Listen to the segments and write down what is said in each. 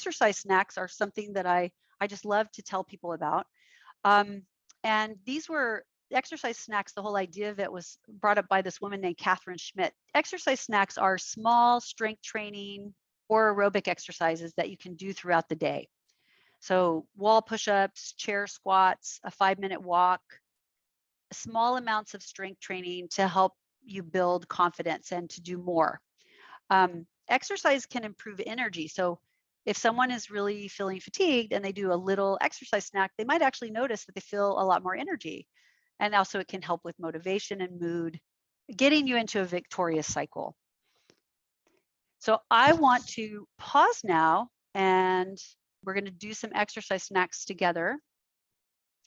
exercise snacks are something that I just love to tell people about. And these were exercise snacks. The whole idea of it was brought up by this woman named Catherine Schmidt. Exercise snacks are small strength training or aerobic exercises that you can do throughout the day. So wall push-ups, chair squats, a 5-minute walk, small amounts of strength training to help you build confidence and to do more. Exercise can improve energy. So if someone is really feeling fatigued and they do a little exercise snack, they might actually notice that they feel a lot more energy. And also it can help with motivation and mood, getting you into a victorious cycle. So I want to pause now and we're going to do some exercise snacks together.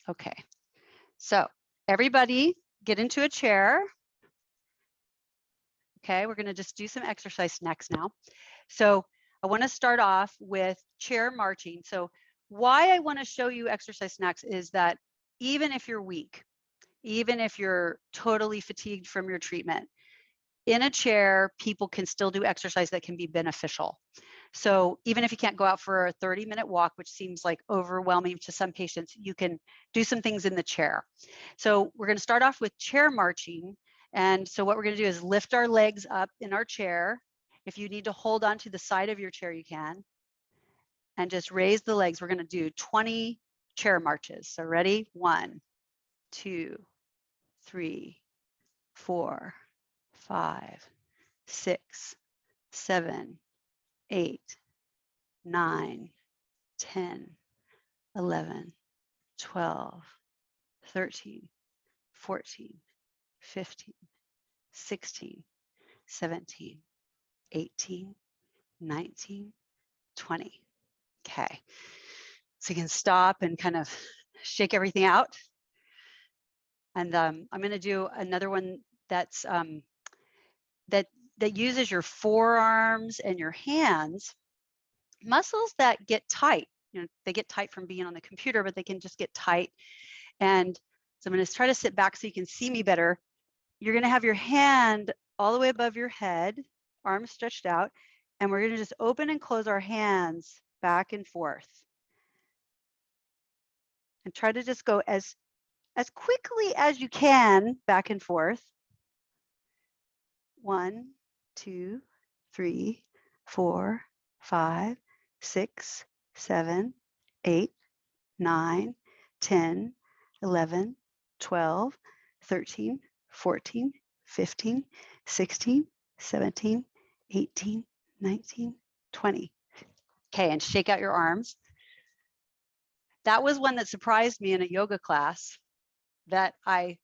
Okay, so everybody get into a chair. Okay, we're going to just do some exercise snacks now. So I want to start off with chair marching. So why I want to show you exercise snacks is that even if you're weak, even if you're totally fatigued from your treatment, in a chair, people can still do exercise that can be beneficial. So even if you can't go out for a 30-minute walk, which seems like overwhelming to some patients, you can do some things in the chair. So we're going to start off with chair marching. And so what we're going to do is lift our legs up in our chair. If you need to hold on to the side of your chair, you can. And just raise the legs. We're going to do 20 chair marches. So ready? 1, 2, 3, 4, 5, 6, 7, 8, 9, 10, 11, 12, 13, 14, 15, 16, 17, 18, 19, 20. Okay. So you can stop and kind of shake everything out. And I'm going to do another one that's that uses your forearms and your hands, muscles that get tight. You know, they get tight from being on the computer, but they can just get tight. And so I'm going to try to sit back so you can see me better. You're going to have your hand all the way above your head, arms stretched out, and we're going to just open and close our hands back and forth. And try to just go as quickly as you can back and forth. 1, 2, 3, 4, 5, 6, 7, 8, 9, 10, 11, 12, 13, 14, 15, 16, 17, 18, 19, 20. Okay, and shake out your arms. That was one that surprised me in a yoga class, that I'm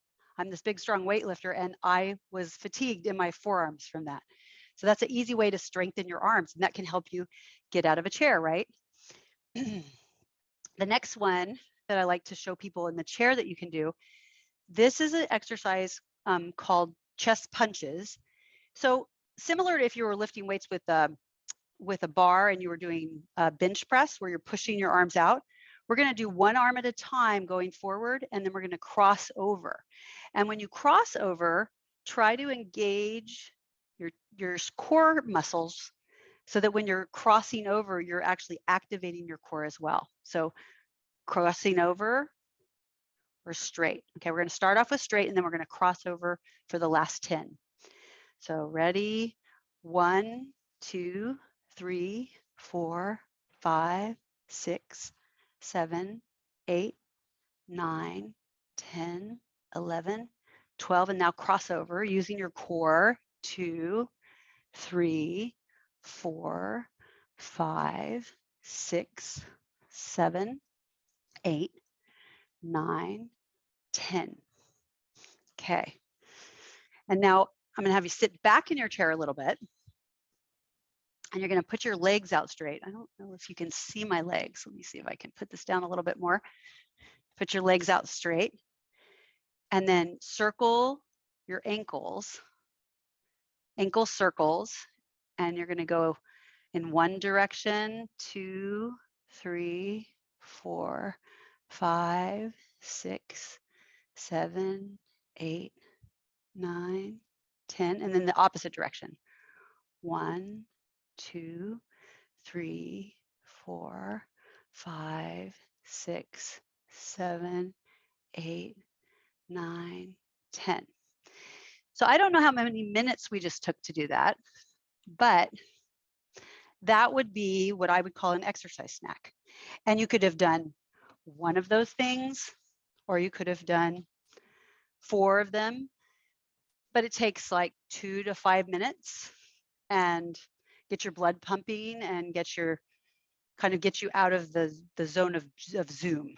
this big, strong weightlifter, and I was fatigued in my forearms from that. So that's an easy way to strengthen your arms, and that can help you get out of a chair, right? The next one that I like to show people in the chair that you can do, this is an exercise called chest punches. So similar to if you were lifting weights with a bar and you were doing a bench press where you're pushing your arms out, we're going to do one arm at a time going forward, and then we're going to cross over. And when you cross over, try to engage your core muscles so that when you're crossing over, you're actually activating your core as well. So crossing over or straight. Okay, we're going to start off with straight, and then we're going to cross over for the last 10. So ready? 1, 2, 3, 4, 5, 6, 7, 8, 9, 10, 11, 12, and now cross over using your core. 2, 3, 4, 5, 6, 7, 8, 9, 10. Okay. And now I'm going to have you sit back in your chair a little bit. And you're going to put your legs out straight. I don't know if you can see my legs. Let me see if I can put this down a little bit more. Put your legs out straight. And then circle your ankles, ankle circles. And you're going to go in one direction, 2, 3, 4, 5, 6, 7, 8, 9, 10. And then the opposite direction. 1, 2, 3, 4, 5, 6, 7, 8, 9, 10. So I don't know how many minutes we just took to do that, but that would be what I would call an exercise snack. And you could have done one of those things, or you could have done 4 of them, but it takes like 2 to 5 minutes and get your blood pumping and get you out of the zone of Zoom.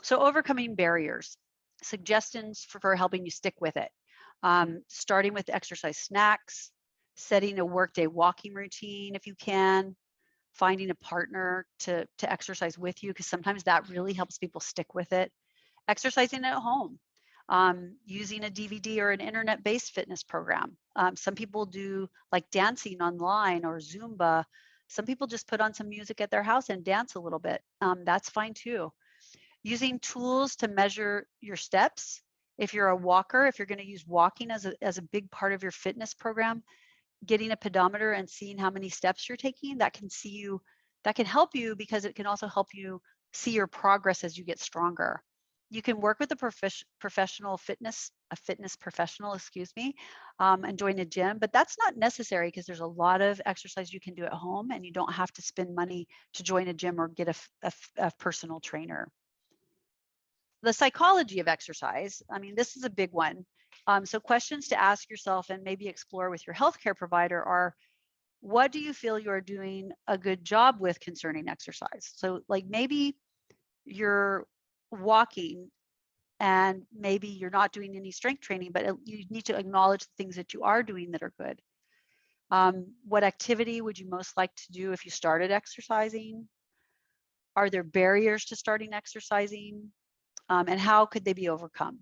So overcoming barriers, suggestions for helping you stick with it. Starting with exercise snacks, setting a workday walking routine if you can, finding a partner to exercise with you, because sometimes that really helps people stick with it. Exercising at home, using a DVD or an internet-based fitness program. Some people do like dancing online or Zumba. Some people just put on some music at their house and dance a little bit. That's fine too. Using tools to measure your steps. If you're a walker, if you're going to use walking as a big part of your fitness program, getting a pedometer and seeing how many steps you're taking, that can help you, because it can also help you see your progress as you get stronger. You can work with a professional fitness professional, and join a gym, but that's not necessary because there's a lot of exercise you can do at home, and you don't have to spend money to join a gym or get a personal trainer. The psychology of exercise, I mean, this is a big one. So questions to ask yourself and maybe explore with your healthcare provider are, what do you feel you're doing a good job with concerning exercise? So like maybe you're walking and maybe you're not doing any strength training, but you need to acknowledge the things that you are doing that are good. What activity would you most like to do if you started exercising? Are there barriers to starting exercising? And how could they be overcome?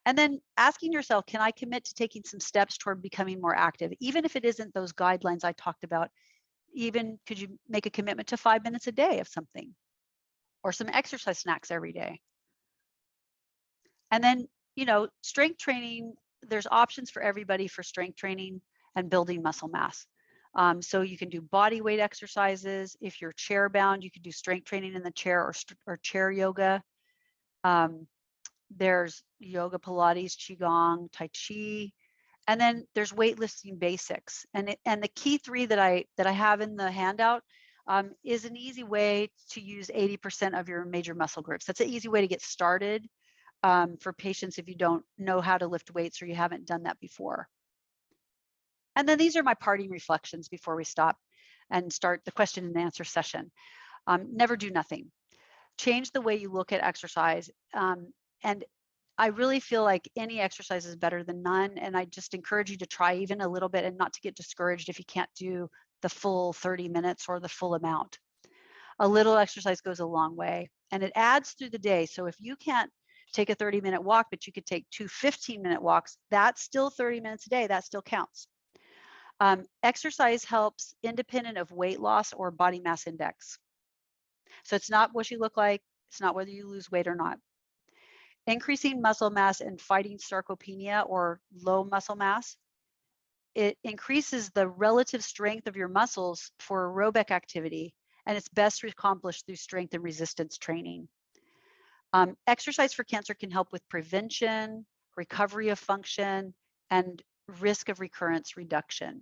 And then asking yourself, can I commit to taking some steps toward becoming more active? Even if it isn't those guidelines I talked about, even could you make a commitment to 5 minutes a day of something, or some exercise snacks every day? And then, strength training, there's options for everybody for strength training and building muscle mass. So you can do body weight exercises. If you're chair bound, you can do strength training in the chair or chair yoga. There's yoga, Pilates, Qigong, Tai Chi, and then there's weightlifting basics. And the key 3 that I have in the handout is an easy way to use 80% of your major muscle groups. That's an easy way to get started for patients if you don't know how to lift weights or you haven't done that before. And then these are my parting reflections before we stop and start the question and answer session. Never do nothing. Change the way you look at exercise. And I really feel like any exercise is better than none. And I just encourage you to try even a little bit and not to get discouraged if you can't do the full 30 minutes or the full amount. A little exercise goes a long way, and it adds through the day. So if you can't take a 30-minute walk, but you could take 2 15-minute walks, that's still 30 minutes a day. That still counts. Exercise helps independent of weight loss or body mass index. So it's not what you look like. It's not whether you lose weight or not. Increasing muscle mass and fighting sarcopenia or low muscle mass, it increases the relative strength of your muscles for aerobic activity, and it's best accomplished through strength and resistance training. Exercise for cancer can help with prevention, recovery of function, and risk of recurrence reduction.